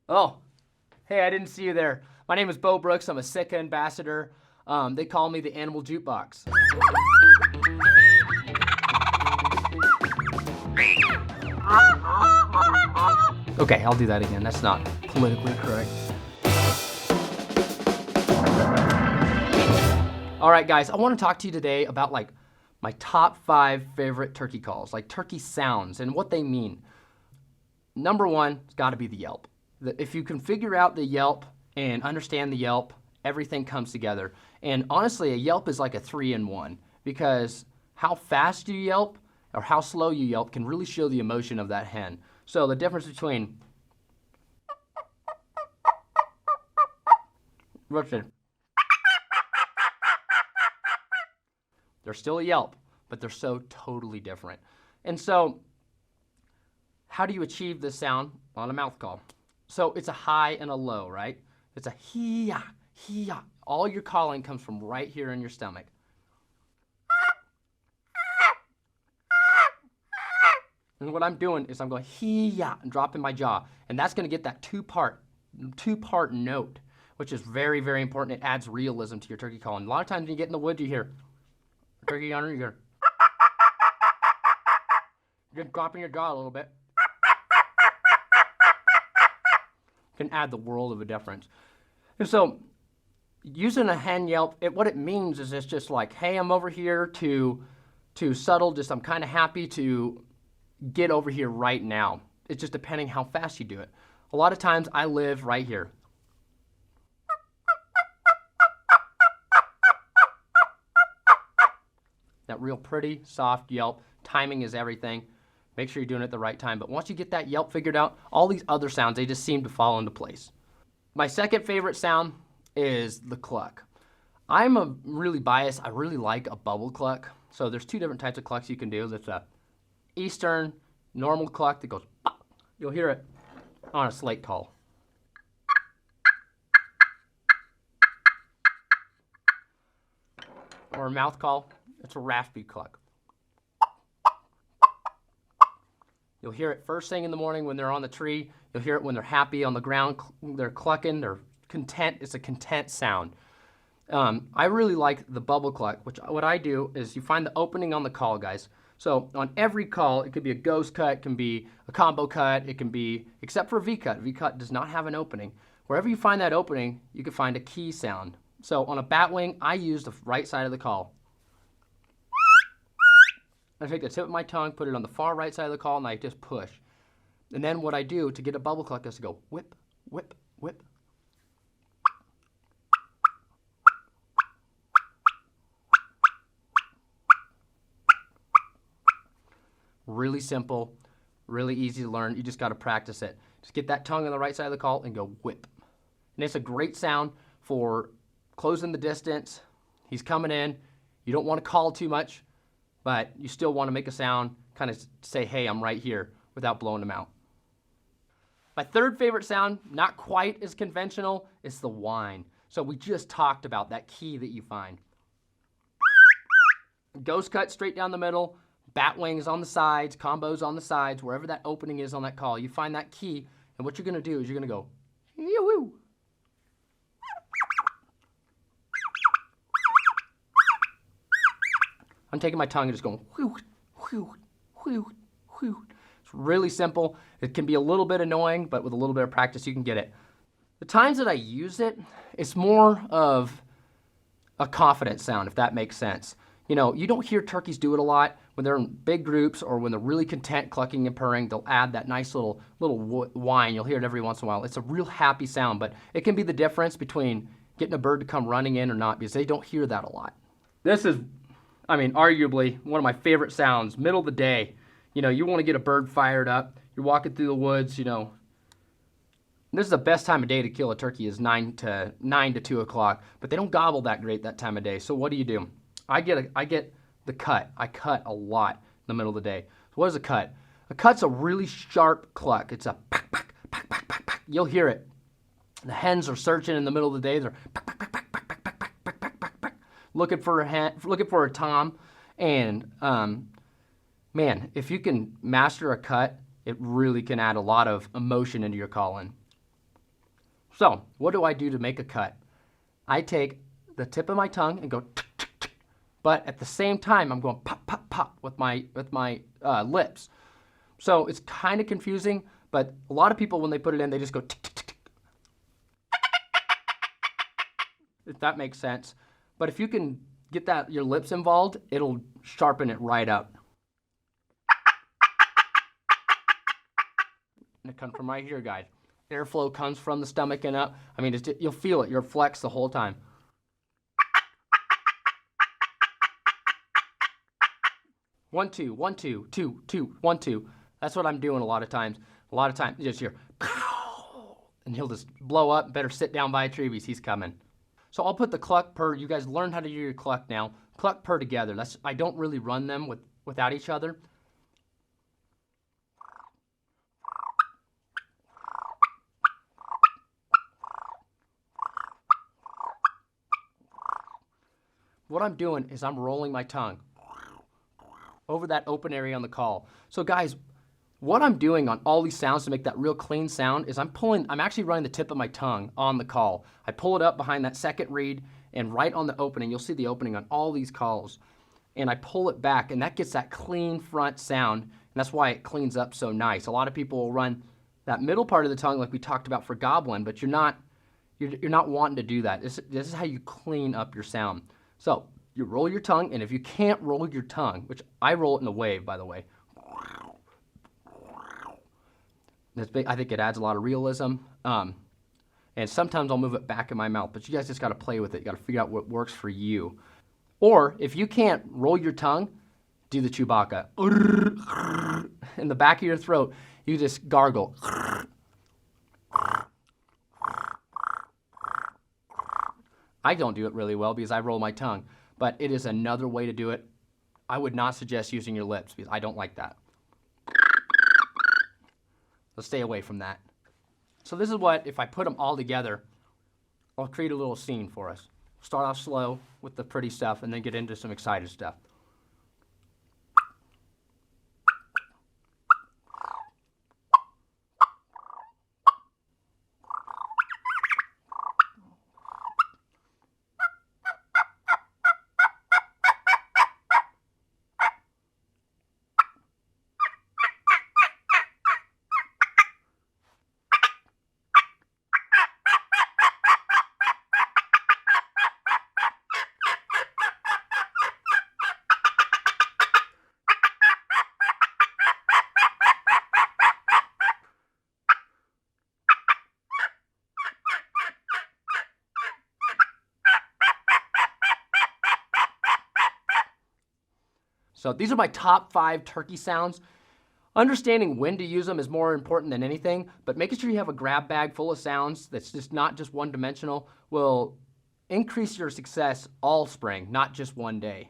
Oh, hey, I didn't see you there. My name is Beau Brooks. I'm a Sitka ambassador. They call me the animal jukebox. Okay, I'll do that again. That's not politically correct. All right, guys, I want to talk to you today about my top 5 favorite turkey calls, like turkey sounds and what they mean. Number one, it's got to be the yelp. If you can figure out the yelp and understand the yelp, everything comes together. And honestly, a yelp is like a 3-in-1 because how fast you yelp or how slow you yelp can really show the emotion of that hen. So the difference between listen, they're still a yelp, but they're so totally different. And so how do you achieve this sound on a mouth call? So it's a high and a low, right? It's a hee-ya, hee-ya. All your calling comes from right here in your stomach. And what I'm doing is I'm going hee-ya and dropping my jaw. And that's going to get that two-part note, which is very, very important. It adds realism to your turkey calling. A lot of times when you get in the woods, you hear turkey yawner, you hear just dropping your jaw a little bit. Can add the world of a difference. And so using a hen yelp, what it means is it's just like, hey, I'm over here to subtle, just I'm kind of happy to get over here right now. It's just depending how fast you do it. A lot of times I live right here. That real pretty, soft yelp. Timing is everything. Make sure you're doing it at the right time. But once you get that yelp figured out, all these other sounds, they just seem to fall into place. My second favorite sound is the cluck. I'm really biased. I really like a bubble cluck. So there's 2 different types of clucks you can do. There's a eastern normal cluck that goes pop. You'll hear it on a slate call. Or a mouth call, it's a raspy cluck. You'll hear it first thing in the morning when they're on the tree. You'll hear it when they're happy on the ground. They're clucking. They're content. It's a content sound. I really like the bubble cluck, which what I do is you find the opening on the call, guys. So on every call, it could be a ghost cut, it can be a combo cut, it can be, except for a V-cut. V-cut does not have an opening. Wherever you find that opening, you can find a key sound. So on a bat wing, I use the right side of the call. I take the tip of my tongue, put it on the far right side of the call, and I just push. And then what I do to get a bubble cluck is to go whip, whip, whip. Really simple, really easy to learn. You just got to practice it. Just get that tongue on the right side of the call and go whip. And it's a great sound for closing the distance. He's coming in. You don't want to call too much, but you still want to make a sound, kind of say, hey, I'm right here, without blowing them out. My third favorite sound, not quite as conventional, is the whine. So we just talked about that key that you find. Ghost cut straight down the middle, bat wings on the sides, combos on the sides, wherever that opening is on that call. You find that key, and what you're going to do is you're going to go, yoo-woo. I'm taking my tongue and just going, whew, whew, whew, whew. It's really simple. It can be a little bit annoying, but with a little bit of practice, you can get it. The times that I use it, it's more of a confident sound, if that makes sense. You know, you don't hear turkeys do it a lot. When they're in big groups or when they're really content clucking and purring, they'll add that nice little whine. You'll hear it every once in a while. It's a real happy sound, but it can be the difference between getting a bird to come running in or not because they don't hear that a lot. This is, I mean, arguably one of my favorite sounds, middle of the day. You know, you want to get a bird fired up. You're walking through the woods, you know. This is the best time of day to kill a turkey is 9 to 2 o'clock, but they don't gobble that great that time of day. So what do? I get the cut. I cut a lot in the middle of the day. So what is a cut? A cut's a really sharp cluck. It's a pack, pack, pack, pack, pack, pack. You'll hear it. The hens are searching in the middle of the day. They're pack, pack, pack, pack, pack, pack, pack, pack, pack, pack, pack, looking for a hen, looking for a tom. And man, if you can master a cut, it really can add a lot of emotion into your calling. So what do I do to make a cut? I take the tip of my tongue and go tick, tick, tick. But at the same time, I'm going pop, pop, pop with my lips. So it's kind of confusing, but a lot of people, when they put it in, they just go tick, tick, tick, tick. If that makes sense. But if you can get your lips involved, it'll sharpen it right up. And it comes from right here, guys. Airflow comes from the stomach and up. I mean, you'll feel it. You're flexed the whole time. 1, 2, 1, 2, 2, 2, 1, 2. That's what I'm doing a lot of times. A lot of times, you just hear, and he'll just blow up. Better sit down by a tree because he's coming. So I'll put the cluck, purr. You guys learn how to do your cluck now. Cluck, purr together. I don't really run them without each other. What I'm doing is I'm rolling my tongue over that open area on the call. So guys, what I'm doing on all these sounds to make that real clean sound is I'm actually running the tip of my tongue on the call. I pull it up behind that second reed and right on the opening. You'll see the opening on all these calls. And I pull it back and that gets that clean front sound. And that's why it cleans up so nice. A lot of people will run that middle part of the tongue like we talked about for goblin, but you're not wanting to do that. This is how you clean up your sound. So you roll your tongue, and if you can't roll your tongue, which I roll it in a wave, by the way, I think it adds a lot of realism. And sometimes I'll move it back in my mouth, but you guys just got to play with it. You got to figure out what works for you. Or if you can't roll your tongue, do the Chewbacca. In the back of your throat, you just gargle. I don't do it really well because I roll my tongue, but it is another way to do it. I would not suggest using your lips because I don't like that. Let's stay away from that. So this is what, if I put them all together, I'll create a little scene for us. Start off slow with the pretty stuff and then get into some excited stuff. So these are my top 5 turkey sounds. Understanding when to use them is more important than anything, but making sure you have a grab bag full of sounds that's just not just one dimensional will increase your success all spring, not just one day.